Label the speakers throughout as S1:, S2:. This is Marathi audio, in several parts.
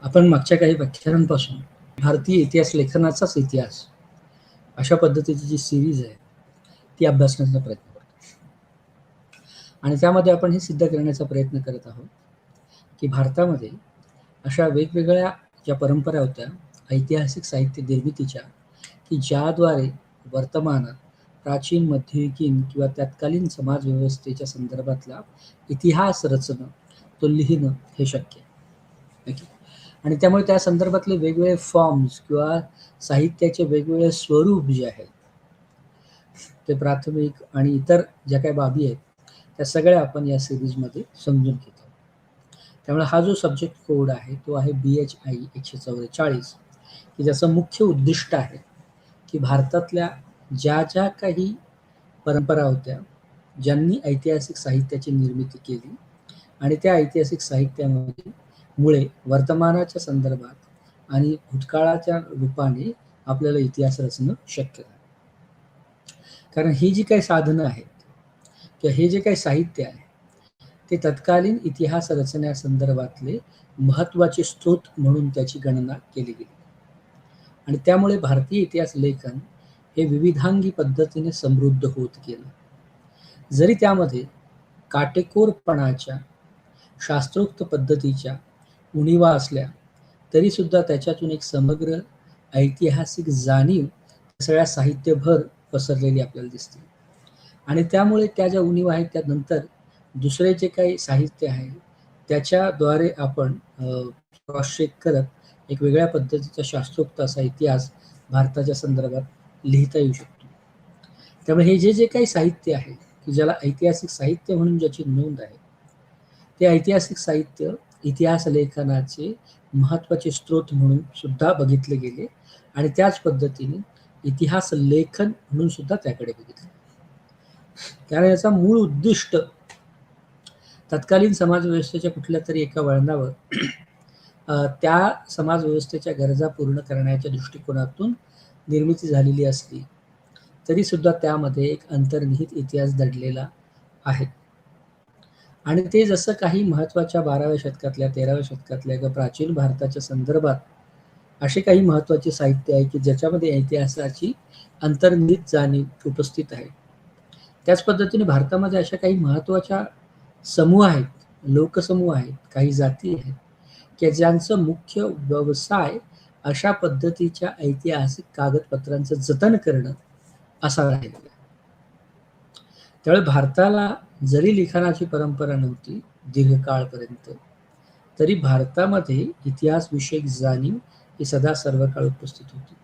S1: आपण मागच्या काही व्याख्यानांपासून भारतीय इतिहास लेखनाचाच इतिहास अशा पद्धतीची जी सिरीज आहे ती अभ्यासण्याचा प्रयत्न करतो आणि त्यामध्ये आपण हे सिद्ध करण्याचा प्रयत्न करत आहोत की भारतामध्ये अशा वेगवेगळ्या ज्या परंपरा होत्या ऐतिहासिक साहित्य निर्मितीच्या की ज्याद्वारे वर्तमानात प्राचीन मध्ययुगीन किंवा तत्कालीन समाज व्यवस्थेच्या संदर्भातला इतिहास रचणं तो लिहिणं हे शक्य आहे. आणि त्यामुळे त्या संदर्भातले वेगवेगळे फॉर्म्स किंवा साहित्याचे वेगवेगळे स्वरूप जे आहेत ते प्राथमिक आणि इतर ज्या काही बाबी आहेत त्या सगळ्या आपण या सिरीजमध्ये समजून घेतो. त्यामुळे हा जो सब्जेक्ट कोड आहे तो आहे BHI 144 की ज्याचं मुख्य उद्दिष्ट आहे की भारतातल्या ज्या ज्या काही परंपरा होत्या ज्यांनी ऐतिहासिक साहित्याची निर्मिती केली आणि त्या ऐतिहासिक साहित्यामध्ये मुळे वर्तमानाच्या संदर्भात आणि भूतकाळाच्या रूपाने आपल्याला इतिहास रचणं शक्य आहे. कारण ही जी काही साधनं आहेत किंवा हे जे काही साहित्य आहे ते तत्कालीन इतिहास रचण्यासंदर्भातले महत्त्वाचे स्रोत म्हणून त्याची गणना केली गेली आणि त्यामुळे भारतीय इतिहास लेखन हे विविधांगी पद्धतीने समृद्ध होत गेलं. जरी त्यामध्ये काटेकोरपणाच्या शास्त्रोक्त पद्धतीच्या उणिवा असल्या तरी सुद्धा त्याच्यातून एक समग्र ऐतिहासिक जाणीव सगळ्या साहित्यभर पसरलेली आपल्याला दिसते आणि त्यामुळे त्या ज्या उणिवा आहेत त्यानंतर दुसरे जे काही साहित्य आहे त्याच्याद्वारे आपण क्रॉस चेक करत एक वेगळ्या पद्धतीचा शास्त्रोक्त असा इतिहास भारताच्या संदर्भात लिहिता येऊ शकतो. त्यामुळे हे जे जे काही साहित्य आहे की ज्याला ऐतिहासिक साहित्य म्हणून ज्याची नोंद आहे ते ऐतिहासिक साहित्य इतिहास लेखनाचे महत्त्वाचे स्रोत म्हणून सुद्धा बघितले गेले आणि त्याच पद्धतीने इतिहास लेखन म्हणून सुद्धा त्याकडे बघितले. कारण याचा मूळ उद्दिष्ट तत्कालीन समाजव्यवस्थेच्या कुठल्या तरी एका वळणावर त्या समाजव्यवस्थेच्या गरजा पूर्ण करण्याच्या दृष्टिकोनातून निर्मिती झालेली असली तरी सुद्धा त्यामध्ये एक अंतर्निहित इतिहास दडलेला आहे आणि ते जसं काही महत्त्वाच्या 12व्या शतकातल्या 13व्या शतकातल्या किंवा प्राचीन भारताच्या संदर्भात असे काही महत्त्वाचे साहित्य आहे की ज्याच्यामध्ये इतिहासाची अंतर्निहित जाणीव उपस्थित आहे. त्याच पद्धतीने भारतामध्ये अशा काही महत्त्वाच्या समूह आहेत, लोकसमूह आहेत, काही जाती आहेत की ज्यांचं मुख्य व्यवसाय अशा पद्धतीच्या ऐतिहासिक कागदपत्रांचं जतन करणं असा राहिलेला आहे. त्यामुळे भारताला जरी लिखाणाची परंपरा नव्हती दीर्घकाळपर्यंत तरी भारतामध्ये इतिहासविषयक जाणीव ही सदा सर्व काळ उपस्थित होती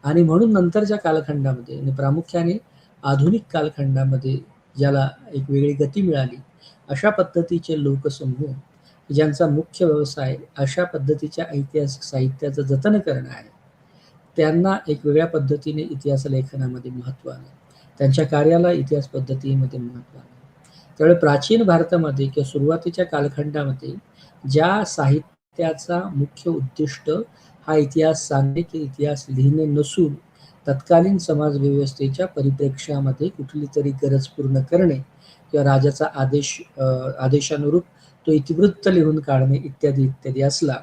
S1: आणि म्हणून नंतरच्या कालखंडामध्ये आणि प्रामुख्याने आधुनिक कालखंडामध्ये ज्याला एक वेगळी गती मिळाली अशा पद्धतीचे लोकसमूह ज्यांचा मुख्य व्यवसाय अशा पद्धतीच्या ऐतिहासिक साहित्याचं जतन करणं आहे त्यांना एक वेगळ्या पद्धतीने इतिहास लेखनामध्ये महत्त्व आलं. त्यांच्या कार्याला इतिहास पद्धतीमध्ये महत्त्व आलं. त्यामुळे प्राचीन भारतामध्ये किंवा सुरुवातीच्या कालखंडामध्ये ज्या साहित्याचा मुख्य उद्दिष्ट हा इतिहास सांगणे की इतिहास लिहिणे नसून तत्कालीन समाजव्यवस्थेच्या परिप्रेक्ष्यामध्ये कुठली तरी गरज पूर्ण करणे किंवा राजाचा आदेशानुरूप तो इतिवृत्त लिहून काढणे इत्यादी इत्यादी असला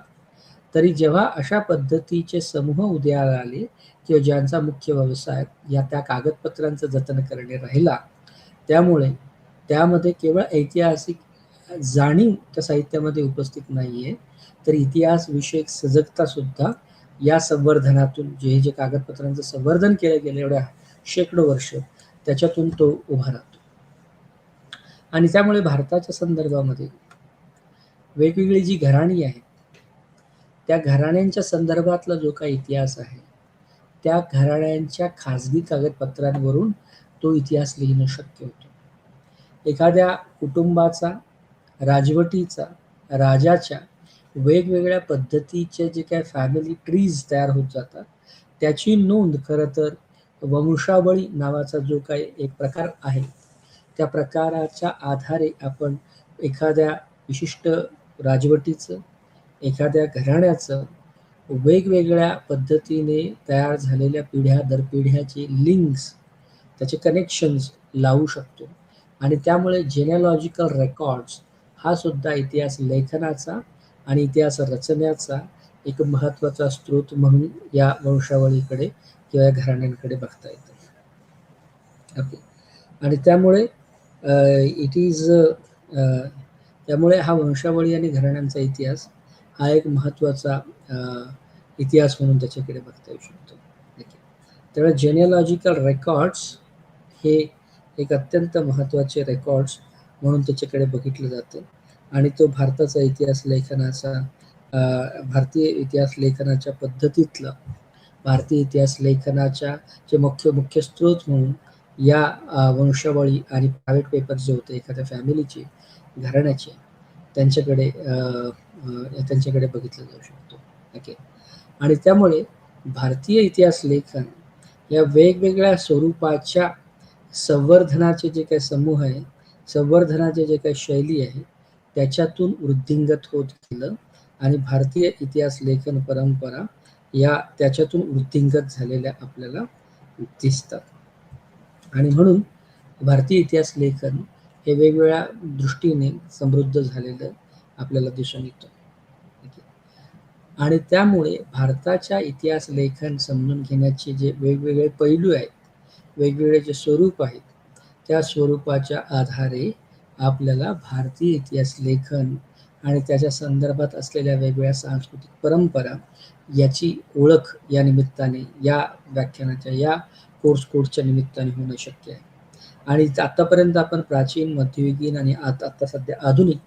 S1: तरी जेव्हा अशा पद्धतीचे समूह उदयाला आले किंवा ज्यांचा मुख्य व्यवसाय या त्या कागदपत्रांचं जतन करणे राहिला त्यामुळे त्यामध्ये केवळ ऐतिहासिक जाणीव त्या साहित्यामध्ये उपस्थित नाही आहे तर इतिहास विषयक सजगता सुद्धा या संवर्धनातून जे जे कागदपत्रांचं संवर्धन केलं गेलं एवढ्या शेकडो वर्ष त्याच्यातून तो उभा राहतो. आणि त्यामुळे भारताच्या संदर्भामध्ये वेगवेगळी जी घराणी आहेत त्या घराण्यांच्या संदर्भातला जो काही इतिहास आहे त्या घराण्यांच्या खाजगी कागदपत्रांवरून तो इतिहास लिहिणं शक्य होतं. एखाद्या कुटुंबाचा राजवटीचा राजाच्या वेगवेगळ्या पद्धतीचे जे काही फॅमिली ट्रीज तयार होत जातात त्याची नोंद खरं तर वंशावळी नावाचा जो काही एक प्रकार आहे त्या प्रकाराच्या आधारे आपण एखाद्या विशिष्ट राजवटीचं एखाद्या घराण्याचं वेगवेगळ्या पद्धतीने तयार झालेल्या पिढ्या दर पिढ्याचे लिंक्स त्याचे कनेक्शन्स लावू शकतो आणि त्यामुळे जेनेलॉजिकल रेकॉर्ड्स हा सुद्धा इतिहास लेखनाचा आणि इतिहास रचण्याचा एक महत्त्वाचा स्रोत म्हणून या वंशावळीकडे किंवा या घराण्यांकडे बघता येतं. ओके. आणि त्यामुळे इट इज त्यामुळे हा वंशावळी आणि घराण्यांचा इतिहास हा एक महत्त्वाचा इतिहास म्हणून त्याच्याकडे बघता येऊ शकतो. त्यामुळे जेनेलॉजिकल रेकॉर्ड्स हे एक अत्यंत महत्त्वाचे रेकॉर्ड्स म्हणून त्याच्याकडे बघितलं जातं. आणि तो भारताचा इतिहास लेखनाचा भारतीय इतिहास लेखनाच्या पद्धतीतलं भारतीय इतिहास लेखनाच्या जे मुख्य स्रोत म्हणून या वंशावळी आणि प्रायव्हेट पेपर्स जे होते एखाद्या फॅमिलीचे, घराण्याचे, त्यांच्याकडे बघितलं जाऊ शकतो. ओके. आणि त्यामुळे भारतीय इतिहास लेखन या वेगवेगळ्या स्वरूपाच्या संवर्धनाचे जे काही समूह आहे, संवर्धनाचे जे काही शैली आहे, त्याच्यातून वृद्धिंगत होत गेलं आणि भारतीय इतिहास लेखन परंपरा या त्याच्यातून वृद्धिंगत झालेल्या आपल्याला दिसतात. आणि म्हणून भारतीय इतिहास लेखन हे वेगवेगळ्या दृष्टीने समृद्ध झालेलं आपल्याला दिसून येतं. आणि त्यामुळे भारताच्या इतिहास लेखन समजून घेण्याचे जे वेगवेगळे पैलू आहेत, वेगवेगळे जे स्वरूप आहेत, त्या स्वरूपाच्या आधारे आपल्याला भारतीय इतिहास लेखन आणि त्याच्या संदर्भात असलेल्या वेगवेगळ्या सांस्कृतिक परंपरा याची ओळख या निमित्ताने, या व्याख्यानाच्या, या कोर्सच्या निमित्ताने होणं शक्य आहे. आणि आतापर्यंत आपण प्राचीन, मध्ययुगीन आणि आता सध्या आधुनिक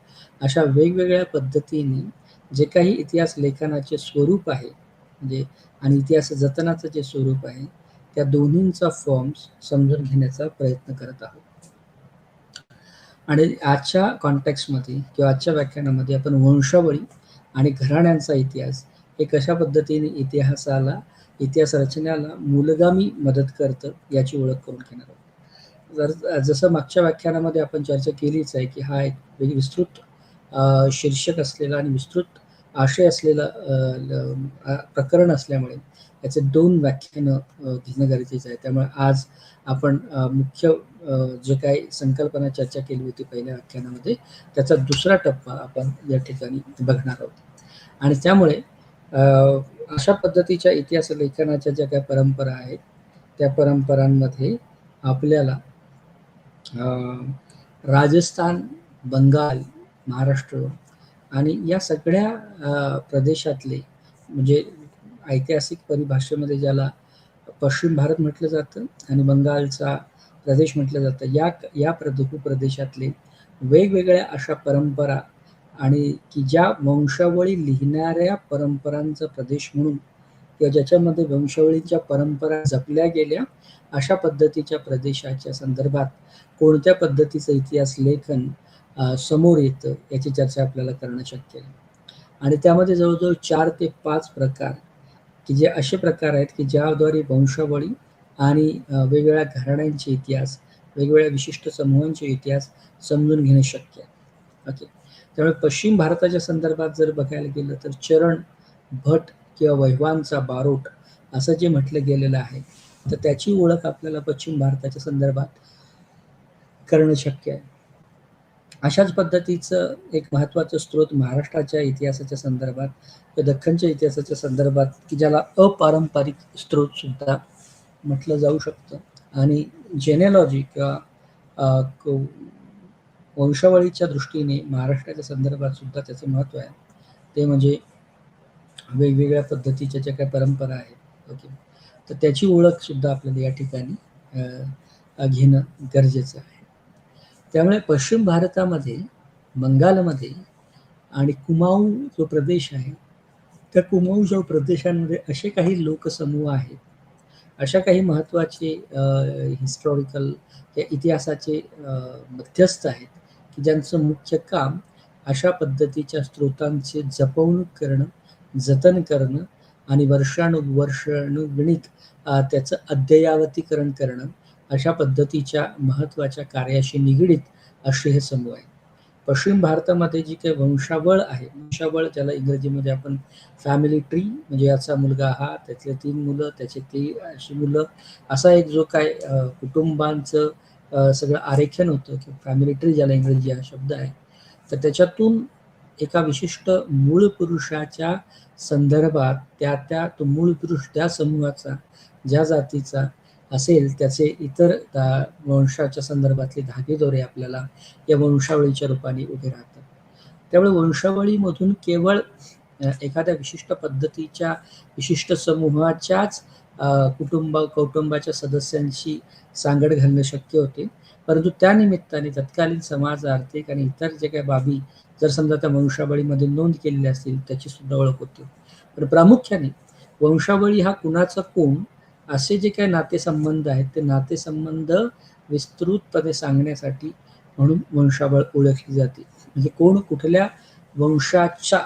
S1: अशा वेगवेगळ्या पद्धतीने जे काही इतिहास लेखनाचे स्वरूप आहे, म्हणजे आणि इतिहास जतनाचं जे स्वरूप आहे, त्या दोन्हींचा फॉर्म्स समजून घेण्याचा प्रयत्न करत आहोत. आणि आजच्या कॉन्टेक्स्टमध्ये किंवा आजच्या व्याख्यानामध्ये आपण वंशावळी आणि घराण्यांचा इतिहास हे कशा पद्धतीने इतिहास रचनेला मूलगामी मदत करतं याची ओळख करून घेणार आहोत. जसं मागच्या व्याख्यानामध्ये आपण चर्चा केलीच आहे की हा एक विस्तृत शीर्षक असलेला आणि विस्तृत आशय असलेला प्रकरण असल्यामुळे याचे 2 व्याख्यानं घेणं गरजेचं आहे. त्यामुळे आज आपण मुख्य जे काही संकल्पना चर्चा केली होती पहिल्या व्याख्यानामध्ये, त्याचा दुसरा टप्पा आपण या ठिकाणी बघणार आहोत. आणि त्यामुळे अशा पद्धतीच्या इतिहास लेखनाच्या ज्या काही परंपरा आहेत, त्या परंपरांमध्ये आपल्याला राजस्थान, बंगाल, महाराष्ट्र आणि या सगळ्या प्रदेशातले, म्हणजे ऐतिहासिक परिभाषेमध्ये ज्याला पश्चिम भारत म्हटलं जातं आणि बंगालचा प्रदेश म्हटलं जातं, या भूप्रदेशातले वेगवेगळ्या अशा परंपरा आणि की ज्या वंशावळी लिहिणाऱ्या परंपरांचा प्रदेश म्हणून किंवा ज्याच्यामध्ये वंशावळीच्या परंपरा जपल्या गेल्या, अशा पद्धतीच्या प्रदेशाच्या संदर्भात कोणत्या पद्धतीचं इतिहास लेखन समोर येतं याची चर्चा आपल्याला करणं शक्य आहे. आणि त्यामध्ये जवळजवळ 4 ते 5 प्रकार की जे असे प्रकार आहेत की ज्याद्वारे वंशावळी आणि वेगवेगळ्या घराण्यांचे इतिहास, वेगवेगळ्या विशिष्ट समूहांचे इतिहास समजून घेणे शक्य आहे. ओके. त्यामुळे पश्चिम भारताच्या संदर्भात जर बघायला गेलं तर चरण, भट किंवा वैवांचा बारोट असं जे म्हटलं गेलेलं आहे, तर त्याची ओळख आपल्याला पश्चिम भारताच्या संदर्भात करणं शक्य आहे. अशाच पद्धतीचं एक महत्त्वाचं स्रोत महाराष्ट्राच्या इतिहासाच्या संदर्भात, दख्खनच्या इतिहासाच्या संदर्भात की ज्याला अपारंपरिक स्रोत सुद्धा म्हटलं जाऊ शकतं. आणि जेनेलॉजी किंवा वंशावळीच्या दृष्टीने महाराष्ट्राच्या संदर्भात सुद्धा त्याचं महत्त्व आहे. ते म्हणजे वेगवेगळ्या पद्धतीच्या ज्या काही परंपरा आहेत, ओके, तर त्याची ओळख सुद्धा आपल्याला या ठिकाणी घेणं गरजेचं आहे. त्यामुळे पश्चिम भारतामध्ये, बंगालमध्ये आणि कुमाऊ जो प्रदेश आहे, त्या कुमाऊच्या प्रदेशांमध्ये असे काही लोकसमूह आहेत, अशा काही महत्त्वाचे हिस्टॉरिकल या इतिहासाचे मध्यस्थ आहेत की ज्यांचं मुख्य काम अशा पद्धतीच्या स्रोतांचे जपवणूक करणं, जतन करणं आणि वर्षानुगणिक त्याचं अद्ययावतीकरण करणं, अशा पद्धतीच्या महत्त्वाच्या कार्याशी निगडीत असे हे समूह आहेत. पश्चिम भारतामध्ये जी काही वंशावळ आहे, वंशावळ ज्याला इंग्रजीमध्ये आपण फॅमिली ट्री, म्हणजे याचा मुलगा हा, त्यातले 3 मुलं, त्याचे 3 अशी मुलं, असा एक जो काय कुटुंबांचं सगळं आरेखन होतं की फॅमिली ट्री ज्याला इंग्रजी हा शब्द आहे, तर त्याच्यातून एका विशिष्ट मूळ पुरुषाच्या संदर्भात त्या तो मूळ पुरुष त्या समूहाचा, ज्या जातीचा असेल, त्याचे इतर वंशाच्या संदर्भातले धागेदोरे आपल्याला या वंशावळीच्या रूपाने उभे राहतात. त्यामुळे वंशावळीमधून केवळ एखाद्या विशिष्ट पद्धतीच्या विशिष्ट समूहाच्याच कौटुंबाच्या सदस्यांशी सांगड घालणं शक्य होते, परंतु त्या निमित्ताने तत्कालीन समाज, आर्थिक आणि इतर जे काही बाबी जर समजा त्या वंशावळीमध्ये नोंद केलेल्या असतील त्याची सुद्धा ओळख होते. पण प्रामुख्याने वंशावळी हा कुणाचा कोण असे जे काही नातेसंबंध आहेत ते नातेसंबंध विस्तृतपणे सांगण्यासाठी म्हणून वंशावळ ओळखली जाते. म्हणजे कोण कुठल्या वंशाच्या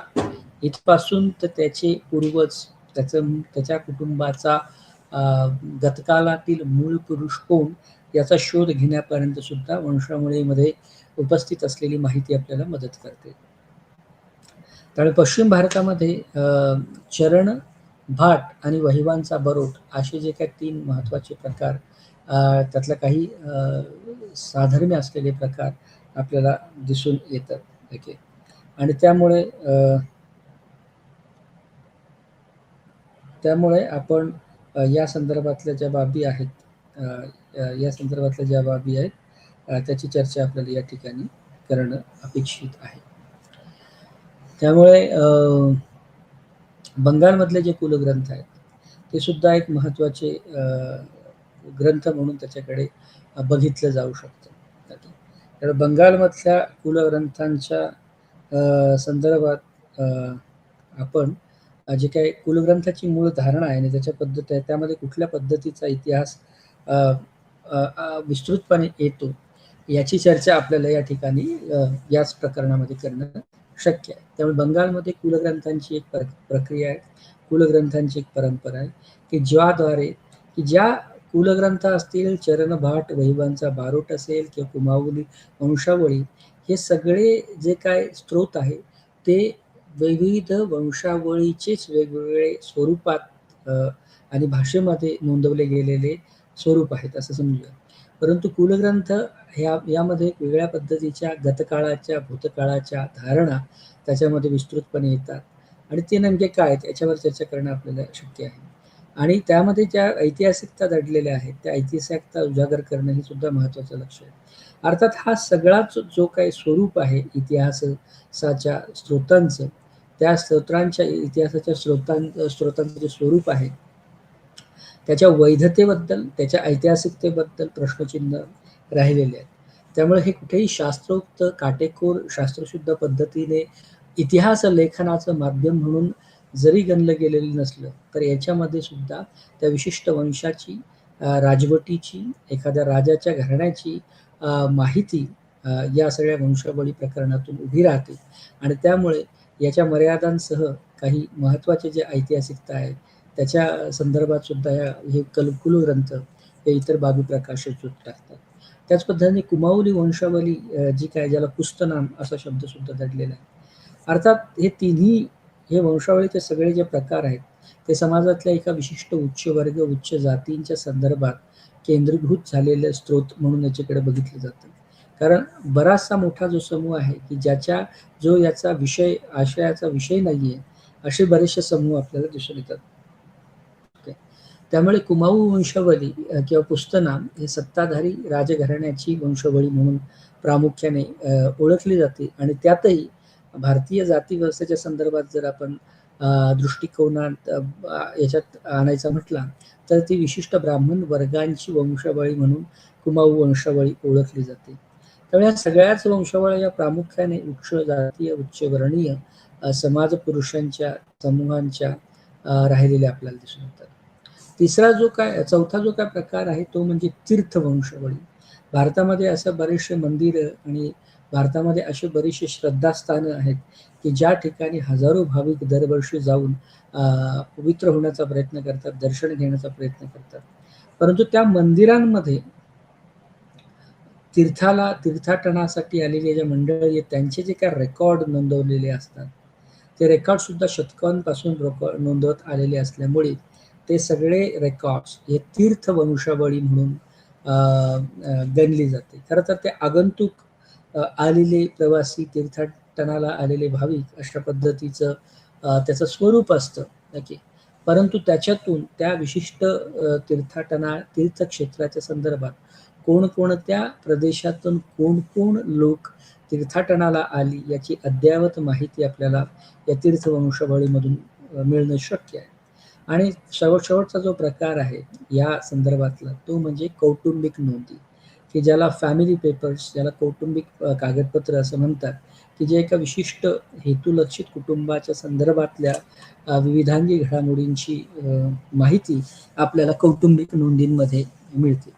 S1: इथपासून तर त्याचे पूर्वज, त्याच्या कुटुंबाचा गतकालातील मूळ पुरुष कोण याचा शोध घेण्यापर्यंत सुद्धा वंशावळीमध्ये उपस्थित असलेली माहिती आपल्याला मदत करते. त्यामुळे पश्चिम भारतामध्ये चरण, भाट आणि वहिवांचा बरोट असे जे काही 3 महत्त्वाचे प्रकार, त्यातला काही साधर्म्य असलेले प्रकार आपल्याला दिसून येतात. ओके. आणि त्यामुळे आपण या संदर्भातल्या ज्या बाबी आहेत, त्याची चर्चा आपल्याला या ठिकाणी करणं अपेक्षित आहे. त्यामुळे बंगालमधले जे कुलग्रंथ आहेत ते सुद्धा एक महत्त्वाचे ग्रंथ म्हणून त्याच्याकडे बघितलं जाऊ शकतं. तर बंगालमधल्या कुलग्रंथांच्या संदर्भात आपण जे काही कुलग्रंथाची मूळ धारणा आहे आणि त्याच्या पद्धत आहे, त्यामध्ये कुठल्या पद्धतीचा इतिहास विस्तृतपणे येतो याची चर्चा आपल्याला या ठिकाणी याच प्रकरणामध्ये करणं शक्य आहे. त्यामुळे बंगालमध्ये कुलग्रंथांची एक प्रक्रिया आहे, कुलग्रंथांची एक परंपरा आहे की ज्याद्वारे ज्या कुलग्रंथ असतील, चरण, भाट, वहिवांचा बारोट असेल किंवा कुमावली वंशावळी, हे सगळे जे काय स्त्रोत आहे ते विविध वंशावळीचेच वेगवेगळे स्वरूपात आणि भाषेमध्ये नोंदवले गेलेले स्वरूप आहेत असं समजूया. परंतु कुलग्रंथ यामध्ये वेगळ्या पद्धतीच्या गतकाळाच्या, भूतकाळाच्या धारणा त्याच्यामध्ये विस्तृतपणे येतात आणि ते नेमके काय याच्यावर चर्चा करणं आपल्याला शक्य आहे. आणि त्यामध्ये ज्या ऐतिहासिकता दडलेल्या आहेत त्या ऐतिहासिकता उजागर करणं हे सुद्धा महत्त्वाचं लक्ष आहे. अर्थात हा सगळाच जो काही स्वरूप आहे इतिहासाच्या स्रोतांचं, त्या इतिहासाच्या स्रोतांचं जे स्वरूप आहे त्याच्या वैधतेबद्दल, त्याच्या ऐतिहासिकतेबद्दल प्रश्नचिन्ह राहिलेले आहेत. त्यामुळे हे कुठेही शास्त्रोक्त, काटेकोर, शास्त्रशुद्ध पद्धतीने इतिहास लेखनाचं माध्यम म्हणून जरी गणलं गेलेलं नसलं तर याच्यामध्ये सुद्धा त्या विशिष्ट वंशाची, राजवटीची, एखाद्या राजाच्या घराण्याची माहिती या सगळ्या वंशावळी प्रकरणातून उभी राहते आणि त्यामुळे याच्या मर्यादांसह काही महत्त्वाचे जे ऐतिहासिकता आहे त्याच्या संदर्भात सुद्धा हे कुलग्रंथ हे इतर बाबी प्रकाशित टाकतात. त्याच पद्धतीने कुमावली वंशावली जी काय, ज्याला पुस्तनाम असा शब्द सुद्धा दडलेला आहे. अर्थात हे वंशावळीचे सगळे जे प्रकार आहेत ते समाजातल्या एका विशिष्ट उच्च वर्ग, उच्च जातींच्या संदर्भात केंद्रीभूत झालेले स्त्रोत म्हणून याच्याकडे बघितलं जातं. कारण बराचसा मोठा जो समूह आहे की याचा विषय, आशयाचा विषय नाहीये, असे बरेचसे समूह आपल्याला दिसून येतात. त्यामुळे कुमाऊ वंशावली किंवा पुस्तनाम हे सत्ताधारी राजघराण्याची वंशावळी म्हणून प्रामुख्याने ओळखली जाते आणि त्यातही भारतीय जाती व्यवस्थेच्या संदर्भात जर आपण दृष्टिकोनात याच्यात आणायचा म्हटला तर ती विशिष्ट ब्राह्मण वर्गांची वंशावळी म्हणून कुमाऊ वंशावळी ओळखली जाते. त्यामुळे या सगळ्याच वंशावळ्या या प्रामुख्याने उच्च जातीय, उच्च वर्णीय समाज पुरुषांच्या समूहांच्या राहिलेल्या आपल्याला दिसून येतात. चौथा जो काय प्रकार आहे तो म्हणजे तीर्थ वंशावळी. भारतामध्ये असं बरेचसे मंदिर आणि भारतामध्ये असे बरेचसे श्रद्धास्थानं आहेत की ज्या ठिकाणी हजारो भाविक दरवर्षी जाऊन पवित्र होण्याचा प्रयत्न करतात, दर्शन घेण्याचा प्रयत्न करतात. परंतु त्या मंदिरांमध्ये तीर्थाटनासाठी आलेले जे मंडळी आहेत त्यांचे जे काही रेकॉर्ड नोंदवलेले असतात ते रेकॉर्ड सुद्धा शतकांपासून नोंदवत आलेले असल्यामुळे ते सगळे रेकॉर्ड्स हे तीर्थ वंशावळी म्हणून गणली जाते. खरं तर ते आगंतुक आलेले प्रवासी तीर्थाटनाला आलेले भाविक अशा पद्धतीचं त्याचं स्वरूप असतं. ओके. परंतु त्याच्यातून त्या विशिष्ट तीर्थक्षेत्राच्या संदर्भात कोणकोणत्या प्रदेशातून कोण लोक तीर्थाटनाला आली याची अद्ययावत माहिती आपल्याला या तीर्थवंशावळीमधून मिळणं शक्य आहे. आणि शेवटचा जो प्रकार आहे या संदर्भातला तो म्हणजे कौटुंबिक नोंदी, की ज्याला फॅमिली पेपर्स, ज्याला कौटुंबिक कागदपत्र असं म्हणतात, की जे एका विशिष्ट हेतुलक्षित कुटुंबाच्या संदर्भातल्या विविधांगी घडामोडींची माहिती आपल्याला कौटुंबिक नोंदींमध्ये मिळते.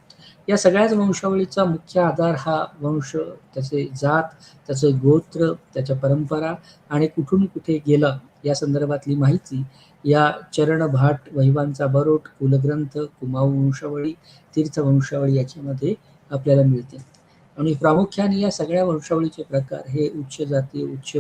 S1: या सगळ्याच वंशावळीचा मुख्य आधार हा वंश, त्याचे जात, त्याचं गोत्र, त्याच्या परंपरा आणि कुठून कुठे गेला या संदर्भातली माहिती या चरण, भाट, वहिवांचा बरोट, कुलग्रंथ, कुमाऊ वंशावळी, तीर्थवंशावळी याच्यामध्ये आपल्याला मिळते. आणि प्रामुख्याने या सगळ्या वंशावळीचे प्रकार हे उच्च जाती, उच्च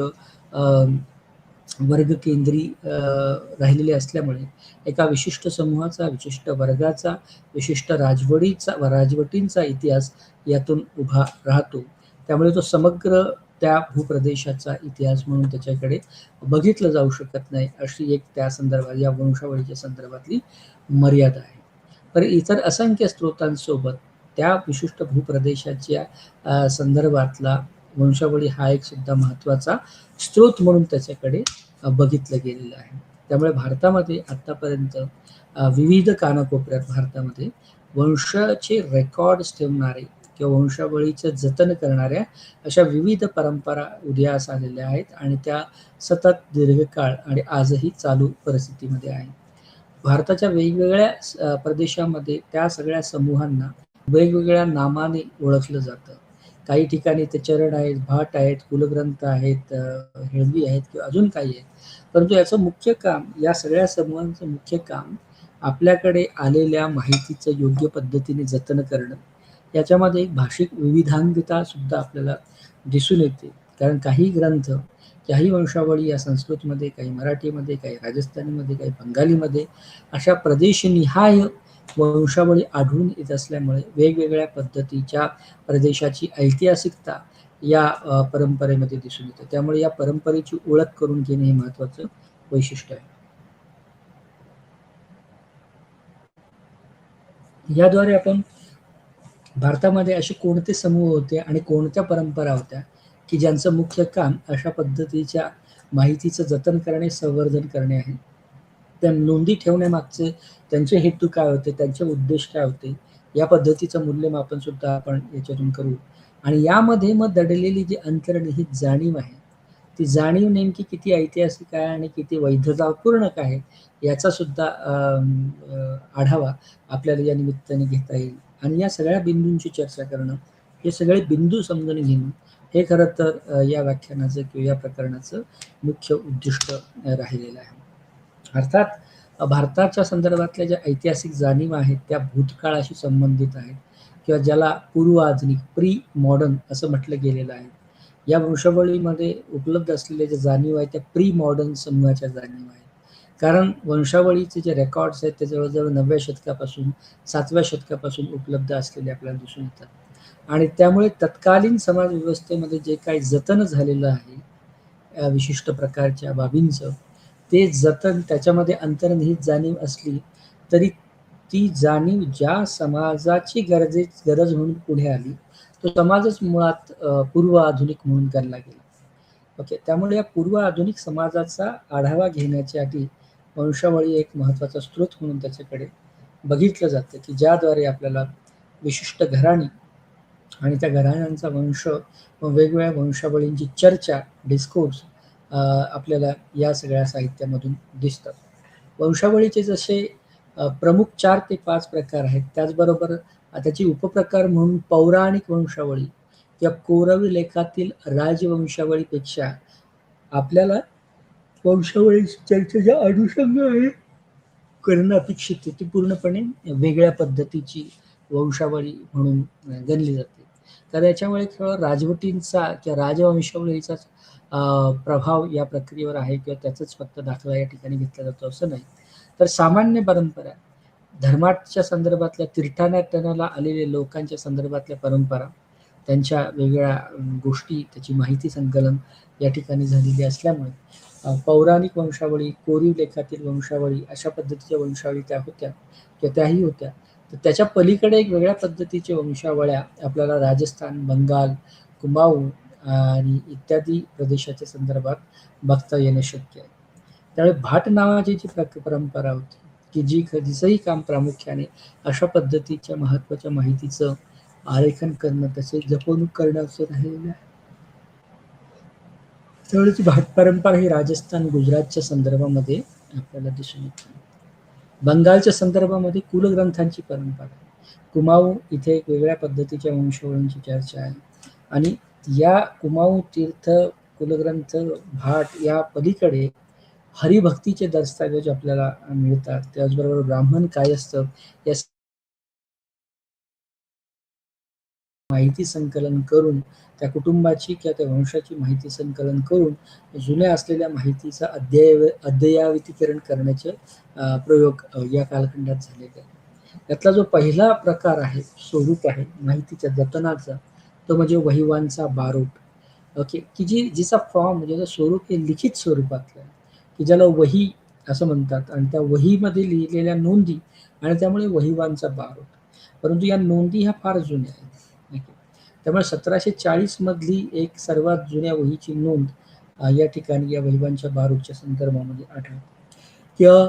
S1: वर्ग केंद्री राहिलेले असल्यामुळे एका विशिष्ट समूहाचा, विशिष्ट वर्गाचा, विशिष्ट राजवटींचा इतिहास यातून उभा राहतो. त्यामुळे तो समग्र त्या भूप्रदेशाचा इतिहास म्हणून त्याच्याकडे बघितलं जाऊ शकत नाही, अशी एक त्या संदर्भात या वंशावळीच्या संदर्भातली मर्यादा आहे. तर इतर असंख्य स्रोतांसोबत त्या विशिष्ट भूप्रदेशाच्या संदर्भातला वंशावळी हा एक सुद्धा महत्त्वाचा स्रोत म्हणून त्याच्याकडे बघितलं गेलेलं आहे. त्यामुळे भारतामध्ये आत्तापर्यंत विविध कानाकोपऱ्यात भारतामध्ये वंशाचे रेकॉर्ड्स ठेवणारे किंवा वंशावळीचं जतन करणाऱ्या अशा विविध परंपरा उदयास आलेल्या आहेत आणि त्या सतत दीर्घकाळ आणि आजही चालू परिस्थितीमध्ये आहेत. भारताच्या वेगवेगळ्या प्रदेशामध्ये त्या सगळ्या समूहांना वेगवेगळ्या नामाने ओळखलं जातं. काही ठिकाणी ते चरण आहेत, भाट आहेत, कुलग्रंथ आहेत, हेळवी आहेत किंवा अजून काही आहेत. परंतु याचं मुख्य काम, या सगळ्या समूहांचं मुख्य काम आपल्याकडे आलेल्या माहितीचं योग्य पद्धतीने जतन करणं. याच्यामध्ये एक भाषिक विविधांगता सुद्धा आपल्याला दिसून येते. कारण काही ग्रंथ, काही वंशावळी या संस्कृतमध्ये, काही मराठीमध्ये, काही राजस्थानीमध्ये, काही बंगालीमध्ये अशा प्रदेशनिहाय वंशावळी आढळून येत असल्यामुळे वेगवेगळ्या पद्धतीच्या प्रदेशाची ऐतिहासिकता या परंपरेमध्ये दिसून येते. त्यामुळे या परंपरेची ओळख करून घेणे हे महत्त्वाचं वैशिष्ट्य आहे. याद्वारे आपण भारतामध्ये असे कोणते समूह होते आणि कोणत्या परंपरा होत्या की ज्यांचं मुख्य काम अशा पद्धतीच्या माहितीचं जतन करणे, संवर्धन करणे आहे. त्या नोंदी ठेवण्यामागचे त्यांचे हेतू काय होते, त्यांचे उद्देश काय होते, या पद्धतीचं मूल्यमापन सुद्धा आपण याच्यातून करू. आणि यामध्ये मग दडलेली जी अंतर्निहित जाणीव आहे, ती जाणीव नेमकी किती ऐतिहासिक आहे आणि किती वैधतापूर्ण आहे याचा सुद्धा आढावा आपल्याला या निमित्ताने घेता येईल. आणि या सगळ्या बिंदूंची चर्चा करणं, हे सगळे बिंदू समजून घेणं हे खरं तर या व्याख्यानाचं किंवा या प्रकरणाचं मुख्य उद्दिष्ट राहिलेलं आहे. अर्थात भारताच्या संदर्भातल्या ज्या ऐतिहासिक जाणीवा आहेत त्या भूतकाळाशी संबंधित आहेत किंवा ज्याला पूर्व आधुनिक, प्री मॉडर्न असं म्हटलं गेलेलं आहे. या वंशावळीमध्ये उपलब्ध असलेल्या ज्या जाणीव आहेत त्या प्री मॉडर्न समूहाच्या जाणीव आहेत. कारण वंशावळीचे जे रेकॉर्ड्स आहेत ते जवळजवळ 9व्या शतकापासून 7व्या शतकापासून उपलब्ध असलेले आपल्याला दिसून येतात. आणि त्यामुळे तत्कालीन समाज व्यवस्थेमध्ये जे काही जतन झालेलं आहे विशिष्ट प्रकारच्या बाबींचं, ते जतन त्याच्यामध्ये अंतर्निहित जाणीव असली तरी ती जाणीव ज्या समाजाची गरज म्हणून पुढे आली तो समाजच मुळात पूर्व आधुनिक म्हणून गणला गेला. ओके. त्यामुळे या पूर्व आधुनिक समाजाचा आढावा घेण्यासाठी वंशावळी एक महत्त्वाचा स्रोत म्हणून त्याच्याकडे बघितलं जातं, की ज्याद्वारे आपल्याला विशिष्ट घराणी आणि त्या घराण्यांचा वंश व वेगवेगळ्या वंशावळींची चर्चा, डिस्कोर्स आपल्याला या सगळ्या साहित्यामधून दिसतात. वंशावळीचे जसे प्रमुख 4 ते 5 प्रकार आहेत, त्याचबरोबर त्याची उपप्रकार म्हणून पौराणिक वंशावळी किंवा कोरवी लेखातील राजवंशावळीपेक्षा आपल्याला वंशावळीची चर्चा ज्या अनुषंग आहे करणं अपेक्षित आहे ती पूर्णपणे वेगळ्या पद्धतीची वंशावळी म्हणून गणली जाते. तर याच्यामुळे केवळ राजवटींचा किंवा राजवंशावळीचा प्रभाव या प्रक्रियेवर आहे किंवा त्याचाच फक्त दाखला या ठिकाणी घेतला जातो असं नाही. तर सामान्य परंपरा, धर्माच्या संदर्भातल्या, तीर्थाटनाला आलेल्या लोकांच्या संदर्भातल्या परंपरा, त्यांच्या वेगवेगळ्या गोष्टी, त्याची माहिती संकलन या ठिकाणी झालेली असल्यामुळे पौराणिक वंशावळी, कोरीव लेखातील वंशावळी अशा पद्धतीच्या वंशावळी त्या होत्या किंवा त्याही होत्या. तर त्याच्या पलीकडे एक वेगळ्या पद्धतीच्या वंशावळ्या आपल्याला राजस्थान, बंगाल, कुमाऊं आणि इत्यादी प्रदेशाच्या संदर्भात बघता येणं शक्य आहे. त्यामुळे भाट नावाची जी परंपरा होती, की जी जिचंही काम प्रामुख्याने अशा पद्धतीच्या महत्त्वाच्या माहितीचं आरेखन करणं, तसेच जपवणूक करणं असं राहिलेलं आहे. त्यावेळेची भाट परंपरा ही राजस्थान, गुजरातच्या संदर्भामध्ये आपल्याला दिसून येते. बंगालच्या संदर्भामध्ये कुलग्रंथांची परंपरा आहे. कुमाऊं इथे एक वेगळ्या पद्धतीच्या वंशावळींची चर्चा आहे आणि या कुमाऊं तीर्थ, कुलग्रंथ, भाट या पलीकडे हरिभक्तीचे दस्तावेज आपल्याला मिळतात. त्याचबरोबर ब्राह्मण कायस्थ या माहिती संकलन करून त्या कुटुंबाची किंवा त्या वंशाची माहिती संकलन करून जुन्या असलेल्या माहितीचा अद्ययावतीकरण करण्याचे प्रयोग या कालखंडात झालेले आहेत. त्यातला जो पहिला प्रकार आहे, स्वरूप आहे माहितीच्या जतनाचा, तो म्हणजे वहिवांचा बारोट. ओके, की जिचा फॉर्म म्हणजे स्वरूप हे लिखित स्वरूपातलं आहे, की ज्याला वही असं म्हणतात आणि त्या वहीमध्ये लिहिलेल्या नोंदी आणि त्यामुळे वहिवांचा बारोट. परंतु या नोंदी ह्या फार जुन्या आहेत. त्यामुळे 1740 मधली एक सर्वात जुन्या वहीची नोंद या ठिकाणी या वहिवांच्या बारोटच्या संदर्भामध्ये आढळते. किंवा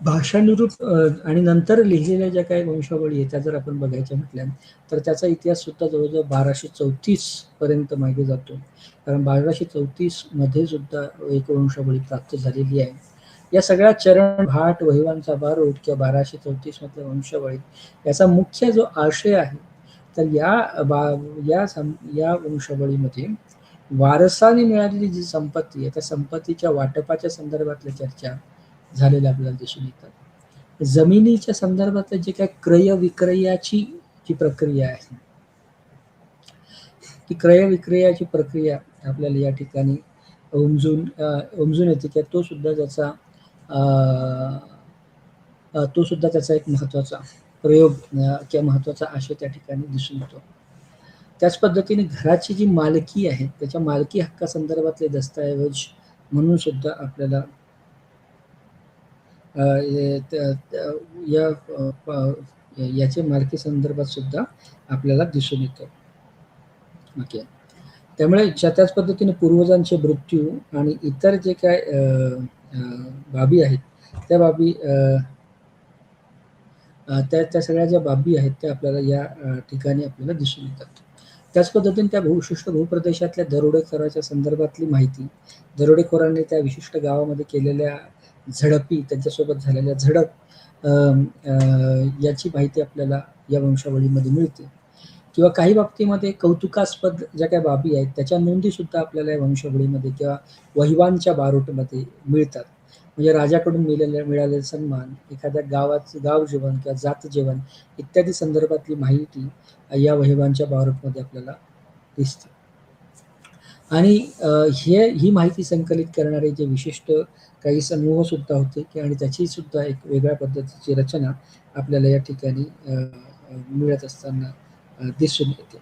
S1: भाषानुरूप आणि नंतर लिहिलेल्या ज्या काही वंशावळी आहेत त्या जर आपण बघायच्या म्हटल्या तर त्याचा इतिहास सुद्धा जवळजवळ 1234 पर्यंत मागे जातो. कारण 1234 मध्ये सुद्धा एक वंशावळी प्राप्त झालेली आहे. या सगळ्या चरण, भाट, वहिवांचा बारोट किंवा 1234 मधल्या वंशावळी याचा मुख्य जो आशय आहे, तर या वंशावळीमध्ये वारसाने मिळालेली जी संपत्ती आहे त्या संपत्तीच्या वाटपाच्या संदर्भातल्या चर्चा झालेल्या आपल्याला दिसून येतात. जमिनीच्या संदर्भातलं जे काही क्रय विक्रयाची जी प्रक्रिया आहे, ती क्रय विक्रयाची प्रक्रिया आपल्याला या ठिकाणी उमजून येते की तो सुद्धा त्याचा एक महत्त्वाचा प्रयोग किंवा महत्त्वाचा आशय त्या ठिकाणी दिसून येतो. त्याच पद्धतीने घराची जी मालकी आहे त्याच्या मालकी हक्का संदर्भातले दस्तऐवज म्हणून सुद्धा आपल्याला याचे मालकी संदर्भात सुद्धा आपल्याला दिसून येतं. ओके, त्यामुळे त्याच पद्धतीने पूर्वजांचे मृत्यू आणि इतर जे काय बाबी आहेत त्या बाबी त्या सगळ्या ज्या बाबी आहेत त्या आपल्याला या ठिकाणी आपल्याला दिसून येतात. त्याच पद्धतीने त्या विशिष्ट भूप्रदेशातल्या दरोडेखोराच्या संदर्भातली माहिती, दरोडेखोरांनी त्या विशिष्ट गावामध्ये केलेल्या झडपी, त्यांच्यासोबत झालेल्या झडप याची माहिती आपल्याला या वंशावळीमध्ये मिळते. किंवा काही बाबतीमध्ये कौतुकास्पद ज्या काही बाबी आहेत त्याच्या नोंदी सुद्धा आपल्याला या वंशावळीमध्ये किंवा वहिवांच्या बारोटमध्ये मिळतात. म्हणजे राजाकडून मिळालेले सन्मान, एखाद्या गाव जेवण किंवा जात जेवण इत्यादी संदर्भातली माहिती या वहिवांच्या बारोटमध्ये आपल्याला दिसते. आणि ही माहिती संकलित करणारे जे विशिष्ट काही समूह सुद्धा होते की आणि त्याची सुद्धा एक वेगळ्या पद्धतीची रचना आपल्याला या ठिकाणी मिळत असताना दिसून येते.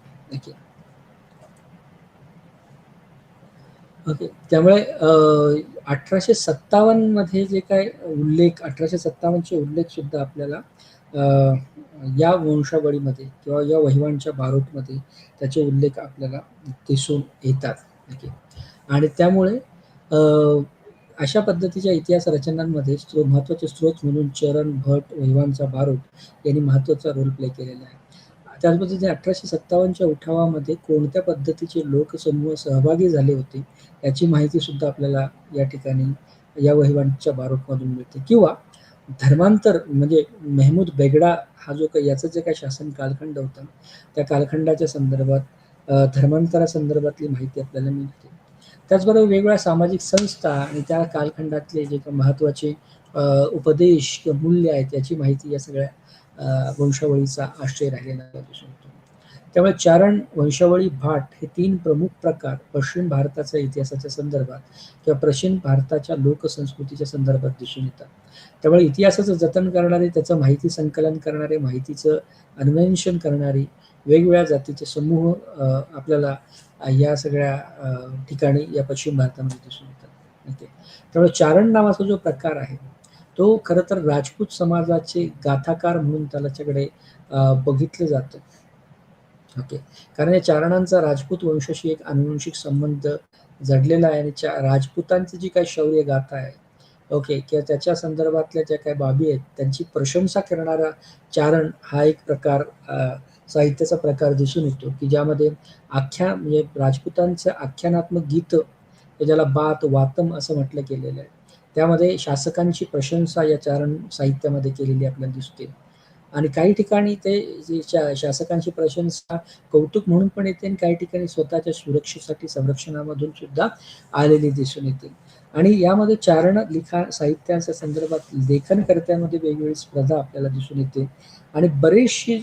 S1: ओके, त्यामुळे 1857 मध्ये जे काय उल्लेख, 1857चे उल्लेख सुद्धा आपल्याला या वंशावळीमध्ये किंवा या वहिवांच्या बारोटमध्ये त्याचे उल्लेख आपल्याला दिसून येतात. ओके, आणि त्यामुळे अशा पद्धतीच्या इतिहास रचनांमध्ये महत्त्वाचे स्रोत म्हणून चरण, भट, वहिवांचा बारोट यांनी महत्त्वाचा रोल प्ले केलेला आहे. त्याच पद्धतीने 1857च्या उठावामध्ये कोणत्या पद्धतीचे लोकसमूह सहभागी झाले होते याची माहिती सुद्धा आपल्याला या ठिकाणी या वहिवांच्या बारोटमधून मिळते. किंवा धर्मांतर म्हणजे मेहमूद बेगडा हा जो काही याचं जे काही शासन कालखंड होता त्या कालखंडाच्या संदर्भात धर्मांतरासंदर्भातली माहिती आपल्याला मिळते. त्याचबरोबर वेगवेगळ्या सामाजिक संस्था आणि त्या कालखंडातले जे काही महत्त्वाचे उपदेश किंवा मूल्य आहेत याची माहिती या सगळ्या वंशावळीचा आश्रय राहिलेला दिसून येतो. त्यामुळे चारण, वंशावळी, भाट हे 3 प्रमुख प्रकार पश्चिम भारताच्या इतिहासाच्या संदर्भात किंवा पश्चिम भारताच्या लोकसंस्कृतीच्या संदर्भात दिसून येतात. त्यामुळे इतिहासाचं जतन करणारे, त्याचं माहिती संकलन करणारे, माहितीचं अन्वेषण करणारी वेगवेगळ्या जातीचे समूह आपल्याला या सगळ्या ठिकाणी या पश्चिम भारतामध्ये दिसून येतात. ओके. त्यामुळे चारण नावाचा जो प्रकार आहे तो खरं तर राजपूत समाजाचे गाथाकार म्हणून त्याच्याकडे बघितलं जातं. ओके. कारण या चारणांचा राजपूत वंशाशी एक आनुवंशिक संबंध जडलेला आहे आणि राजपुतांची जी काही शौर्य गाथा आहे, ओके, किंवा त्याच्या संदर्भातल्या ज्या काही बाबी आहेत त्यांची प्रशंसा करणारा चारण हा एक प्रकार साहित्याचा प्रकार दिसून येतो, की ज्यामध्ये म्हणजे राजपुतांचं आख्यानात्मक गीत ज्याला बात वातम असं म्हटलं गेलेलं आहे. त्यामध्ये शासकांची प्रशंसा या चारण साहित्यामध्ये केलेली आपल्याला दिसते. आणि काही ठिकाणी ते शासकांची प्रशंसा कौतुक म्हणून पण येते आणि काही ठिकाणी स्वतःच्या सुरक्षेसाठी संरक्षणामधून सुद्धा आलेली दिसून येते. आणि यामध्ये चारण साहित्याच्या संदर्भात लेखनकर्त्यामध्ये वेगवेगळी स्पर्धा आपल्याला दिसून येते आणि बरेचशी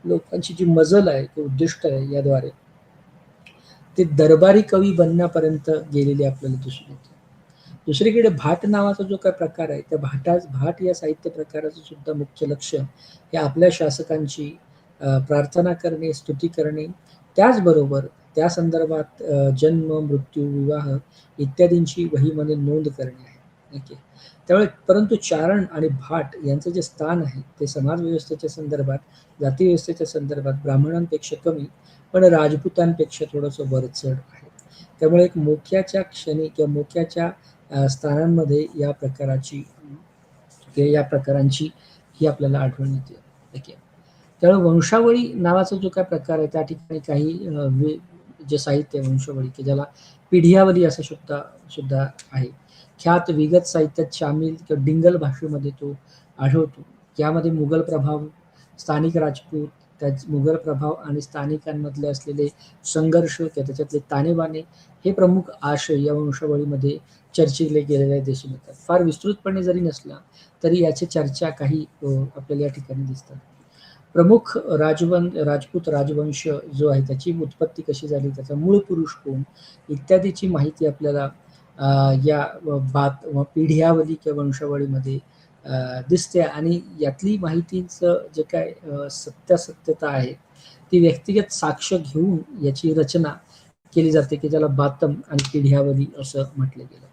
S1: लोकांची जी मजल आहे किंवा उद्दिष्ट आहे याद्वारे ते दरबारी कवी बनण्यापर्यंत गेलेली आपल्याला दिसून येते. दुसरीकडे भाट नावाचा जो काही प्रकार आहे त्या भाट या साहित्य प्रकाराचं सुद्धा मुख्य लक्ष हे आपल्या शासकांची प्रार्थना करणे, स्तुती करणे, त्याचबरोबर त्या संदर्भात जन्म, मृत्यू, विवाह इत्यादींची वहीमध्ये नोंद करणे आहे. ओके. त्यामुळे परंतु चारण आणि भाट यांचं जे स्थान आहे ते समाजव्यवस्थेच्या संदर्भात, जातीव्यवस्थेच्या संदर्भात ब्राह्मणांपेक्षा कमी पण राजपुतांपेक्षा थोडंसं वरचढ आहे. त्यामुळे एक मोक्याच्या क्षणी किंवा मोक्याच्या स्थानांमध्ये या प्रकारांची ही आपल्याला आढळून येते. ओके. त्यामुळे वंशावळी नावाचा जो काय प्रकार आहे त्या ठिकाणी काही जे साहित्य आहे वंशावळी की ज्याला पिढियावली असा शब्द सुद्धा आहे. ख्यात विगत साहित्यात शामिल किंवा डिंगल भाषेमध्ये तो आढळतो. यामध्ये मुघल प्रभाव, स्थानिक राजपूत, मुघल प्रभाव आणि स्थानिकांमधले असलेले संघर्ष किंवा त्याच्यातले ताणेबाणे हे प्रमुख आशय या वंशावळीमध्ये चर्चिले गेलेले दिसून येतात. फार विस्तृतपणे जरी नसला तरी याची चर्चा काही आपल्याला या ठिकाणी दिसतात. प्रमुख राजपूत राजवंश जो आहे त्याची उत्पत्ती कशी झाली, त्याचा मूळ पुरुष कोण इत्यादीची माहिती आपल्याला या पिढ्यावली किंवा वंशावळीमध्ये दिसते आणि यातली माहितीचं जे काय सत्यासत्यता आहे ती व्यक्तिगत साक्ष घेऊन याची रचना केली जाते की ज्याला बातम आणि पिढ्यावली असं म्हटलं गेलं.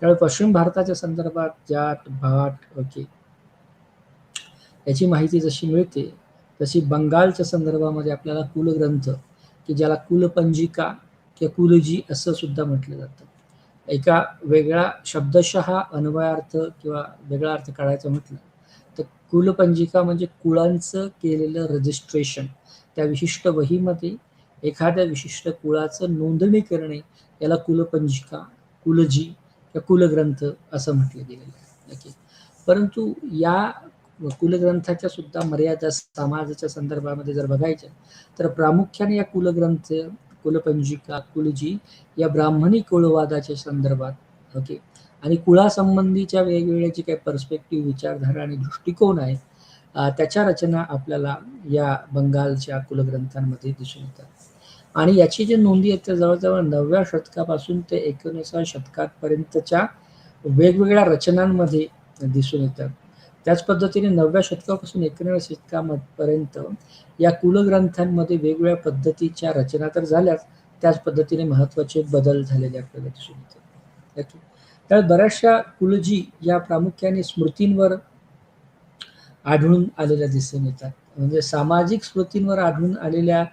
S1: त्यामुळे पश्चिम भारताच्या संदर्भात जाट, भाट, ओके, याची माहिती जशी मिळते तशी बंगालच्या संदर्भामध्ये आपल्याला कुलग्रंथ की ज्याला कुलपंजिका किंवा कुलजी असं सुद्धा म्हटलं जातं. एका वेगळा शब्दशः अन्वयार्थ किंवा वेगळा अर्थ काढायचा म्हटलं तर कुलपंजिका म्हणजे कुळांचं केलेलं रजिस्ट्रेशन, त्या विशिष्ट वहीमध्ये एखाद्या विशिष्ट कुळाचं नोंदणी करणे याला कुलपंजिका, कुलजी किंवा कुलग्रंथ असं म्हटलं गेलेलं आहे. ओके. परंतु या कुलग्रंथाच्या सुद्धा मर्यादा समाजाच्या संदर्भामध्ये जर बघायच्या तर प्रामुख्याने या कुलग्रंथ, कुलपंजिका, कुलजी या ब्राह्मणी कुळवादाच्या संदर्भात, ओके, आणि कुळासंबंधीच्या वेगवेगळ्या जे काही पर्स्पेक्टिव्ह, विचारधारा आणि दृष्टिकोन आहे त्याच्या रचना आपल्याला या बंगालच्या कुलग्रंथांमध्ये दिसून येतात. आणि याची जी नोंदी आहेत त्या जवळजवळ 9व्या शतकापासून ते 19व्या शतकापर्यंतच्या वेगवेगळ्या रचनांमध्ये दिसून येतात. त्याच पद्धतीने 9व्या शतकापासून 19व्या शतकापर्यंत या कुलग्रंथांमध्ये वेगवेगळ्या पद्धतीच्या रचना तर झाल्याच, त्याच पद्धतीने महत्त्वाचे बदल झालेले आपल्याला दिसून येतात. तर बऱ्याचशा कुलजी या प्रामुख्याने स्मृतींवर आढळून आलेल्या दिसून येतात. म्हणजे सामाजिक स्मृतींवर आढळून आलेल्या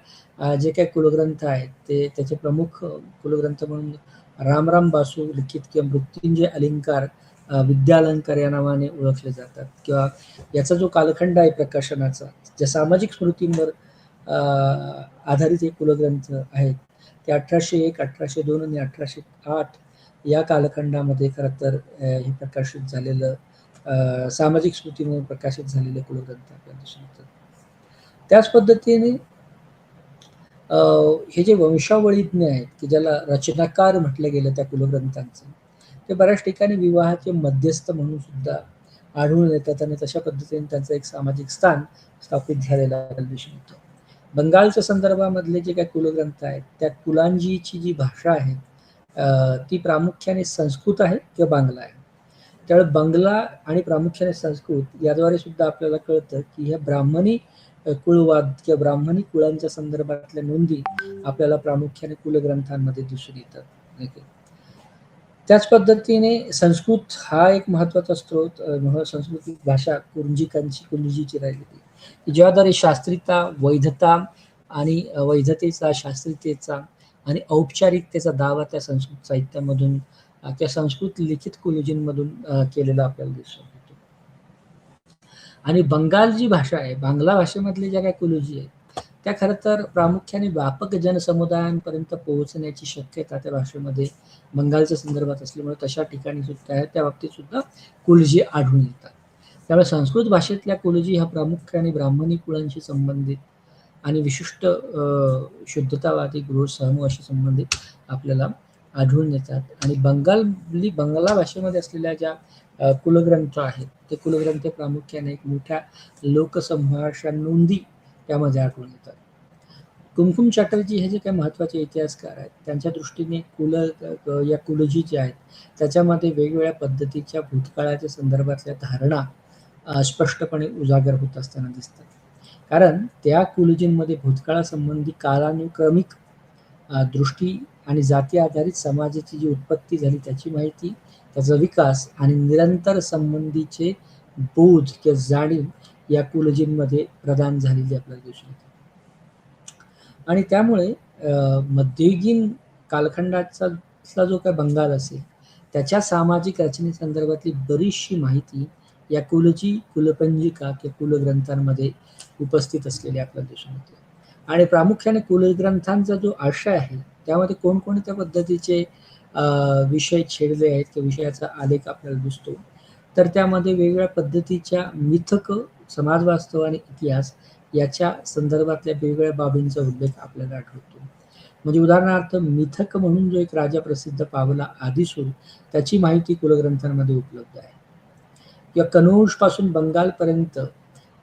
S1: जे काही कुलग्रंथ आहेत ते त्याचे प्रमुख कुलग्रंथ म्हणून रामराम बासू लिखित किंवा मृत्युंजय अलंकार, विद्यालंकार या नावाने ओळखले जातात. किंवा याचा जो कालखंड आहे प्रकाशनाचा, ज्या सामाजिक स्मृतींवर आधारित हे कुलग्रंथ आहेत ते 1801, 1802 आणि 1808 या कालखंडामध्ये खरं तर हे प्रकाशित झालेलं सामाजिक स्मृतींवर प्रकाशित झालेले कुलग्रंथ आपल्याला दिसून येतात. त्याच पद्धतीने हे जे वंशावळीज्ञ आहेत की ज्याला रचनाकार म्हटलं गेलं त्या कुलग्रंथांचं, ते बऱ्याच ठिकाणी विवाहाचे मध्यस्थ म्हणून सुद्धा आढळून येतात आणि तशा पद्धतीने त्यांचं एक सामाजिक स्थान स्थापित झालेलं दिसून येतं. बंगालच्या संदर्भामधले जे काही कुलग्रंथ आहेत त्या कुलांजीची जी भाषा आहे ती प्रामुख्याने संस्कृत आहे किंवा बांगला आहे. त्यामुळे बंगला आणि प्रामुख्याने संस्कृत याद्वारे सुद्धा आपल्याला कळतं की ह्या ब्राह्मणी कुळवाद किंवा ब्राह्मणी कुळांच्या संदर्भातल्या नोंदी आपल्याला प्रामुख्याने कुलग्रंथांमध्ये दिसून येतात. त्याच पद्धतीने संस्कृत हा एक महत्वाचा स्रोत, संस्कृत भाषा कुंजीची राहिलेली, ज्याद्वारे शास्त्रीयता, वैधता आणि वैधतेचा, शास्त्रीयतेचा आणि औपचारिकतेचा दावा त्या संस्कृत साहित्यामधून, त्या संस्कृत लिखित कुलजींमधून केलेला आपल्याला दिसून येतो. आणि बंगाल जी भाषा आहे, बांगला भाषेमधले ज्या काही कुलजी आहेत त्या खरं तर प्रामुख्याने व्यापक जनसमुदायांपर्यंत पोहोचण्याची शक्यता त्या भाषेमध्ये बंगालच्या संदर्भात असल्यामुळे तशा ठिकाणी सुद्धा त्या बाबतीत सुद्धा कुलजी आढळून येतात. त्यामुळे संस्कृत भाषेतल्या कुलजी ह्या प्रामुख्याने ब्राह्मणी कुळांशी संबंधित आणि विशिष्ट शुद्धतावादी गृहसमूहाशी संबंधित आपल्याला आढळून येतात. आणि बंगला भाषेमध्ये असलेल्या ज्या कुलग्रंथ आहेत ते कुलग्रंथ प्रामुख्याने एक मोठ्या लोकसमूहाच्या नोंदी त्यामध्ये आढळून येतात. कुमकुम चॅटर्जी हे जे काही महत्वाचे इतिहासकार आहेत त्यांच्या दृष्टीने या कुलजी जे आहेत त्याच्यामध्ये वेगवेगळ्या पद्धतीच्या भूतकाळाच्या संदर्भातल्या धारणा स्पष्टपणे उजागर होत असताना दिसतात. कारण त्या कुलजींमध्ये भूतकाळासंबंधी कालानुक्रमिक दृष्टी आणि जाती आधारित समाजाची जी उत्पत्ती झाली त्याची माहिती, त्याचा विकास आणि निरंतर संबंधीचे बोध किंवा जाणीव या कुलजींमध्ये प्रदान झालेली आपल्याला दिसून येते. आणि त्यामुळे मध्ययुगीन कालखंडाचा जो काय बंगाल असेल त्याच्या सामाजिक रचनेसंदर्भातली बरीचशी माहिती या कुलपंजिका किंवा कुलग्रंथांमध्ये उपस्थित असलेली आपल्याला दिसून येते. आणि प्रामुख्याने कुलग्रंथांचा जो आशय आहे त्यामध्ये कोणकोणत्या पद्धतीचे विषय छेडले आहेत किंवा विषयाचा आलेख आपल्याला दिसतो, तर त्यामध्ये वेगवेगळ्या पद्धतीच्या मिथक, समाज वास्तव आणि इतिहास याच्या संदर्भातल्या वेगवेगळ्या बाबींचा उल्लेख आपल्याला आढळतो. म्हणजे उदाहरणार्थ मिथक म्हणून जो एक राजा प्रसिद्ध पावला आदिसूर त्याची माहिती कुलग्रंथांमध्ये उपलब्ध आहे. किंवा कनौज पासून बंगालपर्यंत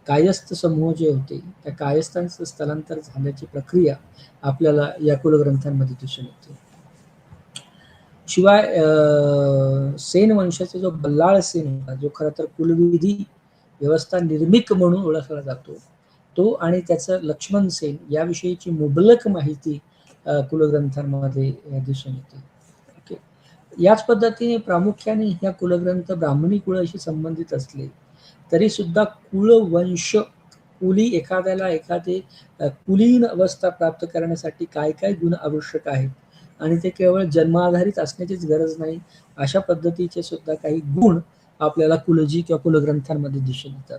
S1: कायस्थ समूह जे होते त्या कायस्थांचं स्थलांतर झाल्याची प्रक्रिया आपल्याला या कुलग्रंथांमध्ये दिसून येते. शिवाय सेन वंशाचा जो बल्लाळ सेन होता जो खरं तर कुलविधी व्यवस्था निर्मिक म्हणून ओळखला जातो, तो आणि त्याचं लक्ष्मण सेन याविषयीची मुबलक माहिती कुलग्रंथांमध्ये दिसून येते. ओके. याच पद्धतीने प्रामुख्याने ह्या कुलग्रंथ ब्राह्मणी कुळाशी संबंधित असले तरी सुद्धा कुलवंश, कुली एखाद्याला एखादे कुलीन अवस्था प्राप्त करण्यासाठी काय काय गुण आवश्यक आहेत आणि ते केवळ जन्माधारित असण्याचीच गरज नाही, अशा पद्धतीचे सुद्धा काही गुण आपल्याला कुलजी किंवा कुलग्रंथांमध्ये दिसून येतात.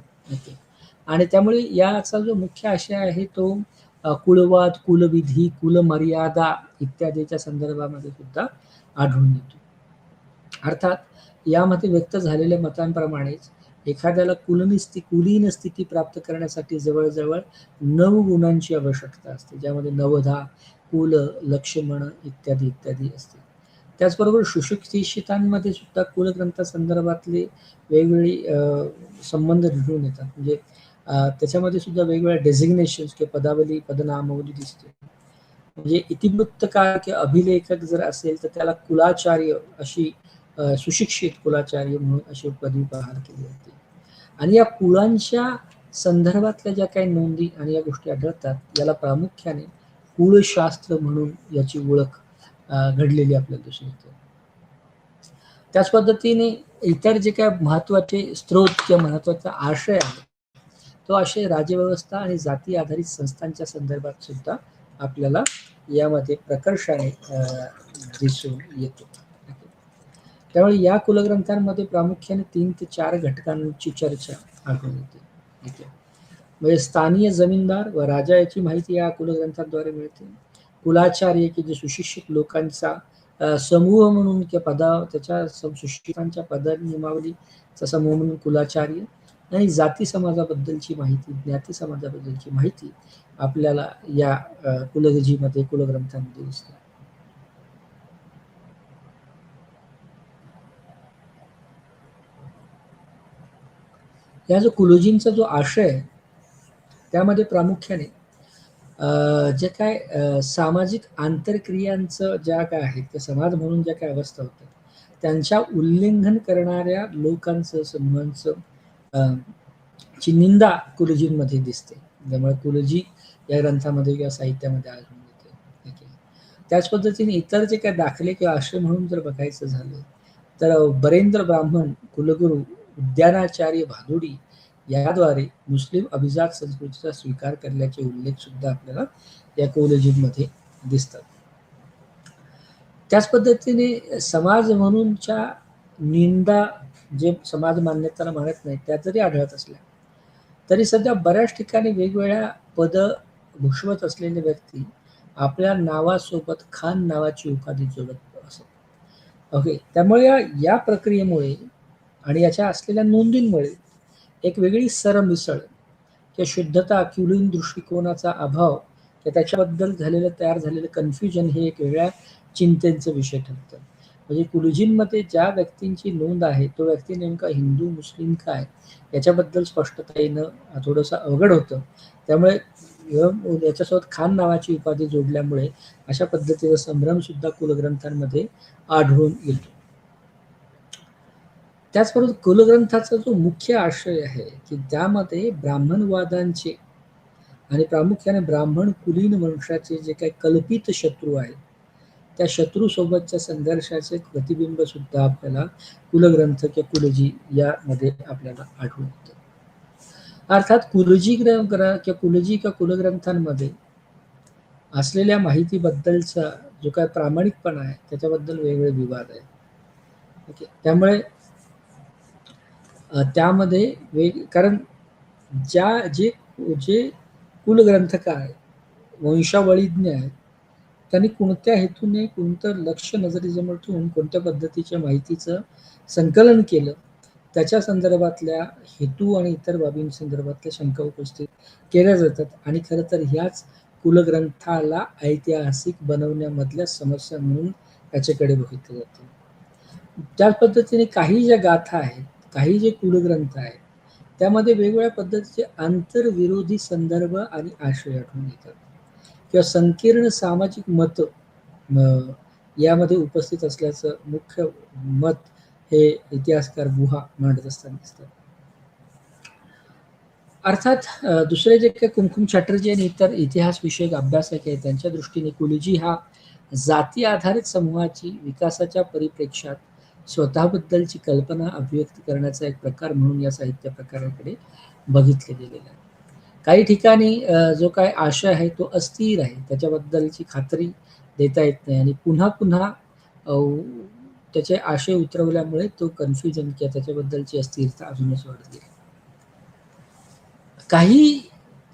S1: आणि त्यामुळे याचा जो मुख्य आशय आहे तो कुलवाद, कुलविधी, कुलमर्यादा इत्यादीच्या संदर्भामध्ये सुद्धा आढळून येतो. अर्थात यामध्ये व्यक्त झालेल्या मतांप्रमाणेच एखाद्याला कुलीन स्थिती प्राप्त करण्यासाठी जवळजवळ 9 गुणांची आवश्यकता असते, ज्यामध्ये नवधा, कुल, लक्ष्मण इत्यादी इत्यादी असते. त्याचबरोबर सुशिक्षितांमध्ये सुद्धा कुलग्रंथासंदर्भातले वेगवेगळे संबंध दिसून येतात. म्हणजे त्याच्यामध्ये सुद्धा वेगवेगळ्या डेझिग्नेशन्स किंवा पदावली, पदनामावली दिसते. म्हणजे इतिवृत्तकार किंवा अभिलेखक जर असेल तर त्याला कुलाचार्य अशी सुशिक्षित कुलाचार्य म्हणून अशी उपाधी बहाल केली जाते. आणि या कुळांच्या संदर्भातल्या ज्या काही नोंदी आणि या गोष्टी आढळतात याला प्रामुख्याने कुळशास्त्र म्हणून याची ओळख घडलेली आपल्याला दिसून येते. त्याच पद्धतीने इतर जे काय महत्वाचे स्रोत किंवा महत्वाचा आशय आहे तो आशय राज्यव्यवस्था आणि जाती आधारित संस्थांच्या संदर्भात सुद्धा आपल्याला यामध्ये प्रकर्षाने दिसून येतो. त्यामुळे या कुलग्रंथांमध्ये प्रामुख्याने 3 ते 4 घटकांची चर्चा आढळून येते. म्हणजे स्थानीय जमीनदार व राजा याची माहिती या कुलग्रंथांद्वारे मिळते. कुलाचार्य की जे सुशिक्षित लोकांचा समूह म्हणून किंवा त्याच्या सुशिक्षितांच्या पदनियमावलीचा समूह म्हणून कुलाचार्य, आणि जाती समाजाबद्दलची माहिती, ज्ञाती समाजाबद्दलची माहिती आपल्याला या कुलग्रंथांमध्ये दिसते. या जो कुलजींचा जो आशय आहे त्यामध्ये प्रामुख्याने जे काय सामाजिक आंतरक्रियांचं ज्या काय आहेत त्या समाज म्हणून ज्या काय अवस्था होत्या त्यांच्या उल्लंघन करणाऱ्या लोकांचं समूहांचं ची निंदा कुलजींमध्ये दिसते. त्यामुळे कुलजी या ग्रंथामध्ये किंवा साहित्यामध्ये आढळून येते. ओके. त्याच पद्धतीने इतर जे काही दाखले किंवा आश्रय म्हणून जर बघायचं झालं तर बरेंद्र ब्राह्मण कुलगुरू उद्यानाचार्य भादुडी याद्वारे मुस्लिम अभिजात संस्कृतीचा स्वीकार करण्याचे उल्लेख सुद्धा आपल्याला या कुलजींमध्ये दिसतात. त्याच पद्धतीने समाज म्हणूनच्या निंदा जे समाज मान्यताला मानत नाही त्या जरी आढळत असल्या तरी सध्या बऱ्याच ठिकाणी वेगवेगळ्या पद भूषवत असलेले व्यक्ती आपल्या नावासोबत खान नावाची उपाधी जोडत असत. ओके. त्यामुळे या प्रक्रियेमुळे आणि याच्या असलेल्या नोंदींमुळे एक वेगळी सरमिसळ किंवा शुद्धता क्युलिन दृष्टिकोनाचा अभाव किंवा त्याच्याबद्दल तयार झालेलं कन्फ्युजन हे एक वेगळ्या चिंतेचा विषय ठरतं. म्हणजे कुलजींमध्ये ज्या व्यक्तींची नोंद आहे तो व्यक्ती नेमका हिंदू मुस्लिम काय याच्याबद्दल स्पष्टता येणं थोडंसं अवघड होतं. त्यामुळे याच्यासोबत खान नावाची उपाधी जोडल्यामुळे अशा पद्धतीचा संभ्रम सुद्धा कुलग्रंथांमध्ये आढळून येतो. त्याचबरोबर कुलग्रंथाचा जो मुख्य आशय आहे की त्यामध्ये ब्राह्मणवादांचे आणि प्रामुख्याने ब्राह्मण कुलीन वंशाचे जे काही कल्पित शत्रू आहेत त्या शत्रूसोबतच्या संघर्षाचे प्रतिबिंब सुद्धा आपल्याला कुलग्रंथ किंवा कुलजी यामध्ये आपल्याला आढळून येतं. अर्थात कुलजी किंवा कुलग्रंथांमध्ये असलेल्या माहितीबद्दलचा जो काय प्रामाणिकपणा आहे त्याच्याबद्दल वेगवेगळे विवाद आहेत. ओके. त्यामुळे त्यामध्ये कारण जे कुलग्रंथकार वंशावळीज्ञ आहेत त्यांनी कोणत्या हेतूने कोणतं लक्ष नजरेसमोर ठेवून कोणत्या पद्धतीच्या माहितीचं संकलन केलं त्याच्या संदर्भातल्या हेतू आणि इतर बाबींसंदर्भातल्या शंका उपस्थित केल्या जातात आणि खरं तर ह्याच कुलग्रंथाला ऐतिहासिक बनवण्यामधल्या समस्या म्हणून त्याच्याकडे बघितलं जातं. त्याच पद्धतीने काही ज्या गाथा आहेत काही जे कुलग्रंथ आहेत त्यामध्ये वेगवेगळ्या पद्धतीचे आंतरविरोधी संदर्भ आणि आशय आढळून येतात किंवा संकीर्ण सामाजिक मत यामध्ये उपस्थित असल्याचं मुख्य मत हे इतिहासकार गुहा मांडत असताना दिसतात. अर्थात दुसरे जे काही कुमकुम चॅटर्जी आणि इतर इतिहास विषयक अभ्यासक आहेत त्यांच्या दृष्टीने कुलजी हा जाती आधारित समूहाची विकासाच्या परिप्रेक्ष्यात स्वतःबद्दलची कल्पना अभिव्यक्त करण्याचा एक प्रकार म्हणून या साहित्य प्रकाराकडे बघितले गेलेले आहे. काही ठिकाणी जो काय आशय आहे तो अस्थिर आहे त्याच्याबद्दलची खात्री देता येत नाही आणि पुन्हा पुन्हा त्याचे आशय उतरवल्यामुळे तो कन्फ्युजन किंवा त्याच्याबद्दलची अस्थिरता अजूनच वाढत गेली. काही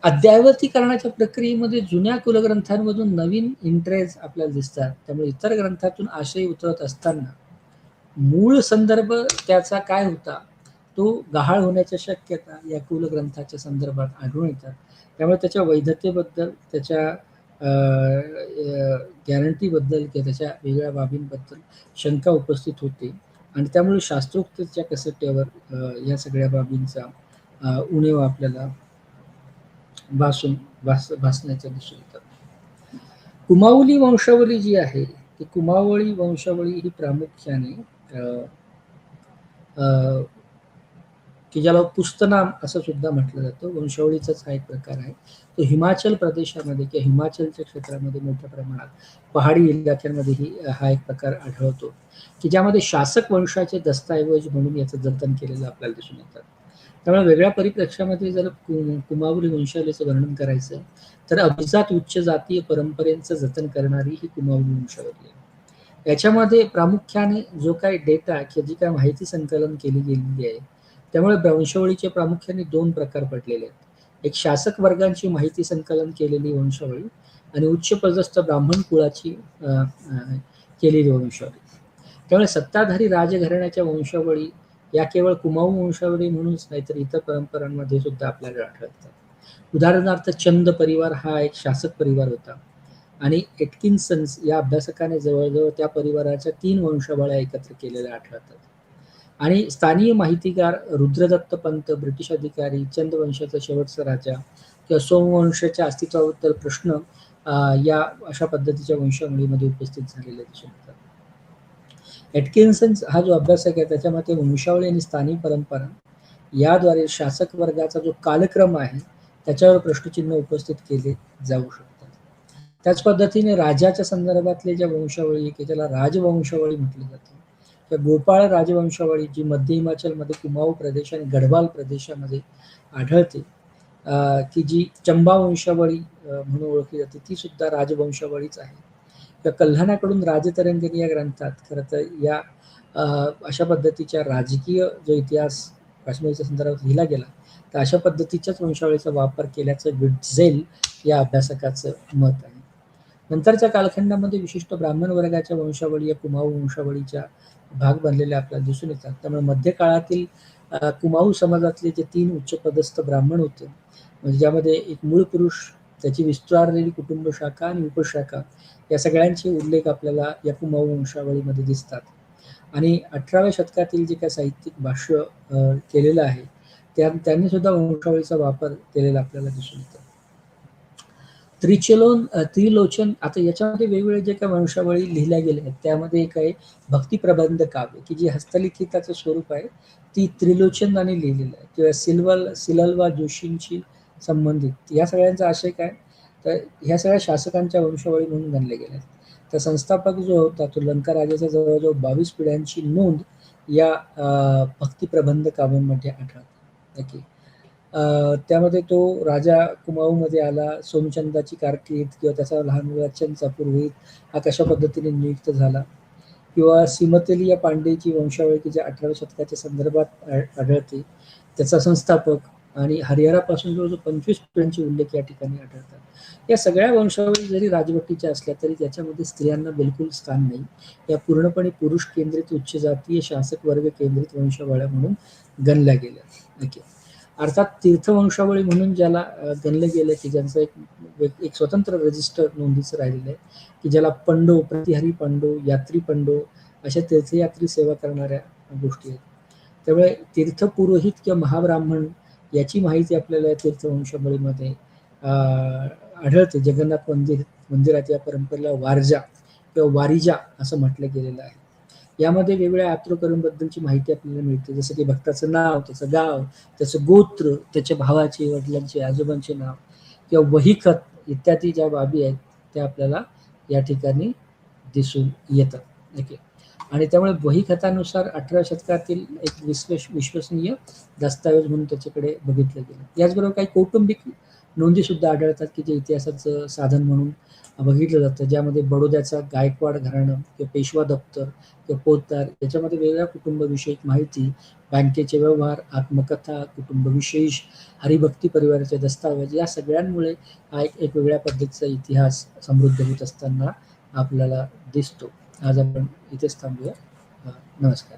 S1: अद्ययावतीकरणाच्या प्रक्रियेमध्ये जुन्या कुलग्रंथांमधून नवीन एंट्रीज आपल्याला दिसतात. त्यामुळे इतर ग्रंथातून आशय उतरत असताना मूळ संदर्भ त्याचा काय होता तो गहाळ होण्याच्या शक्यता या कुलग्रंथाच्या संदर्भात आढळून येतात. त्यामुळे त्याच्या वैधतेबद्दल त्याच्या गॅरंटीबद्दल किंवा त्याच्या वेगळ्या बाबींबद्दल शंका उपस्थित होते आणि त्यामुळे शास्त्रोक्तच्या कसट्यावर या सगळ्या बाबींचा उणीव आपल्याला भासण्याच्या दिसून येतात. कुमावली वंशावली जी आहे ती कुमावली वंशावळी ही प्रामुख्याने की ज्याला पुस्तनाम असं सुद्धा म्हटलं जातं वंशावळीचाच हा एक प्रकार आहे. तो हिमाचल प्रदेशामध्ये किंवा हिमाचलच्या क्षेत्रामध्ये मोठ्या प्रमाणात पहाडी इलाक्यांमध्येही हा एक प्रकार आढळतो की ज्यामध्ये शासक वंशाचे दस्तऐवज म्हणून याचं जतन केलेलं आपल्याला दिसून येतात. त्यामुळे वेगळ्या परिप्रेक्ष्यामध्ये जर कुमावली वंशावलीचं वर्णन करायचं तर अभिजात उच्च जातीय परंपरेचं जतन करणारी ही कुमावली वंशावली आहे. याच्यामध्ये प्रामुख्याने जो काही डेटा किंवा जी काही माहिती संकलन केली गेलेली आहे त्यामुळे वंशावळीचे प्रामुख्याने दोन प्रकार पडलेले आहेत. एक शासक वर्गांची माहिती संकलन केलेली वंशावळी आणि उच्च पदस्थ ब्राह्मण कुळाची केलेली वंशावळी. त्यामुळे सत्ताधारी राजघराण्याच्या वंशावळी या केवळ कुमाऊ वंशावळी म्हणूनच नाही तर इतर परंपरांमध्ये सुद्धा आपल्याला आढळतात. उदाहरणार्थ चंद परिवार हा एक शासक परिवार होता आणि एटकिन्सन्स या अभ्यासकाने जवळजवळ त्या परिवाराच्या 3 वंशावळ्या एकत्र केलेल्या आढळतात. आणि स्थानिक माहितीगार रुद्रदत्त पंत ब्रिटिश अधिकारी चंद वंशाचा शेवटचा राजा किंवा सोमवंशाच्या अस्तित्वाबद्दल प्रश्न या अशा पद्धतीच्या वंशावळीमध्ये उपस्थित झालेले दिसून येतात. एटकिन्सन हा जो अभ्यासक आहे त्याच्या मते वंशावळी आणि स्थानिक परंपरा याद्वारे शासक वर्गाचा जो कालक्रम आहे त्याच्यावर प्रश्नचिन्ह उपस्थित केले जाऊ शकतात. त्याच पद्धतीने राजाच्या संदर्भातले ज्या वंशावळी की त्याला राजवंशावळी म्हटली जाते, त्या गोपाळ राजवंशावळी जी मध्य हिमाचलमध्ये कुमाऊ प्रदेश आणि गढवाल प्रदेशामध्ये आढळते, की जी चंबा वंशावळी म्हणून ओळखली जाते, ती सुद्धा राजवंशावळीच आहे. त्या कल्हाणाकडून राजतरंगिणी या ग्रंथात खरं तर या अशा पद्धतीच्या राजकीय जो इतिहास काश्मीरच्या संदर्भात लिहिला गेला तर अशा पद्धतीच्याच वंशावळीचा वापर केल्याचं विट्झेल या अभ्यासकाचं मत आहे. नंतरच्या कालखंडामध्ये विशिष्ट ब्राह्मण वर्गाच्या वंशावळी या कुमाऊ वंशावळीच्या भाग बनलेल्या आपल्याला दिसून येतात. त्यामुळे मध्य काळातील कुमाऊ समाजातले जे 3 उच्चपदस्थ ब्राह्मण होते, म्हणजे ज्यामध्ये एक मूळ पुरुष, त्याची विस्तारलेली कुटुंब शाखा आणि उपशाखा या सगळ्यांचे उल्लेख आपल्याला या कुमाऊ वंशावळीमध्ये दिसतात. आणि 18व्या शतकातील जे काही साहित्यिक भाष्य केलेलं आहे त्यांनी सुद्धा वंशावळीचा वापर केलेला आपल्याला दिसून येतो. त्रिलोचन, आता याच्यामध्ये वेगवेगळे जे काही वंशावळी लिहिल्या गेल्या आहेत त्यामध्ये एक आहे भक्ती प्रबंध काव्य की जी हस्तलिखिताचं स्वरूप आहे, ती त्रिलोचनाने लिहिलेलं आहे, किंवा सिललवा जोशींशी संबंधित या सगळ्यांचा आशय काय, तर ह्या सगळ्या शासकांच्या वंशावळी म्हणून गणल्या गेल्या आहेत. तर संस्थापक जो होता तो लंका राजाच्या जवळजवळ 22 पिढ्यांची नोंद या भक्ती प्रबंध काव्यांमध्ये आढळते. ओके, त्यामध्ये तो राजा कुमाऊमध्ये आला, सोमचंदाची कारकीर्द किंवा त्याचा लहान मुलाचा पुरोहित हा कशा पद्धतीने नियुक्त झाला, किंवा सीमतेली या पांडेची वंशावळी की ज्या 18व्या शतकाच्या संदर्भात आढळते, त्याचा संस्थापक आणि हरिहरापासून जवळजवळ 25 पिढ्यांचे उल्लेख या ठिकाणी आढळतात. या सगळ्या वंशावळी जरी राजवटीच्या असल्या तरी त्याच्यामध्ये स्त्रियांना बिलकुल स्थान नाही. या पूर्णपणे पुरुष केंद्रित उच्च जातीय शासक वर्ग केंद्रित वंशावळ्या म्हणून गणल्या गेल्या. ओके, अर्थात तीर्थवंशावळी म्हणून ज्याला गणलं गेलं की ज्यांचं एक स्वतंत्र रजिस्टर नोंदीचं राहिलेलं आहे, की ज्याला पंडो, प्रतिहरी पंडो, यात्री पंडो अशा तीर्थयात्री सेवा करणाऱ्या गोष्टी आहेत. त्यामुळे तीर्थपुरोहित किंवा महाब्राह्मण याची माहिती आपल्याला तीर्थवंशावळीमध्ये आढळते. जगन्नाथ मंदिरात या परंपरेला वारजा किंवा वारिजा असं म्हटलं गेलेलं आहे. यामध्ये वेगवेगळ्या यात्रेकरूंबद्दलची माहिती आपल्याला मिळते, जसं की भक्ताचं नाव, त्याचं गाव, त्याचं गोत्र, त्याच्या भावाचे, वडिलांचे, आजोबांचे नाव किंवा वहीखत इत्यादी ज्या बाबी आहेत त्या आपल्याला या ठिकाणी दिसून येतात. ओके, आणि त्यामुळे वहीखतानुसार 18व्या शतकातील एक विश्वसनीय दस्तावेज म्हणून त्याच्याकडे बघितलं गेलं. याचबरोबर काही कौटुंबिक नोंदी सुद्धा आढळतात की जे इतिहासाचं साधन म्हणून बघितलं जातं, ज्यामध्ये बडोद्याचा गायकवाड घराणं किंवा पेशवा दप्तर किंवा पोतदार याच्यामध्ये वेगळ्या कुटुंबविषयक माहिती, बँकेचे व्यवहार, आत्मकथा, कुटुंबविशेष, हरिभक्ती परिवाराचे दस्तावेज या सगळ्यांमुळे हा एक वेगळ्या पद्धतीचा इतिहास समृद्ध होत असताना आपल्याला दिसतो. आज आपण इथेच थांबूया. नमस्कार.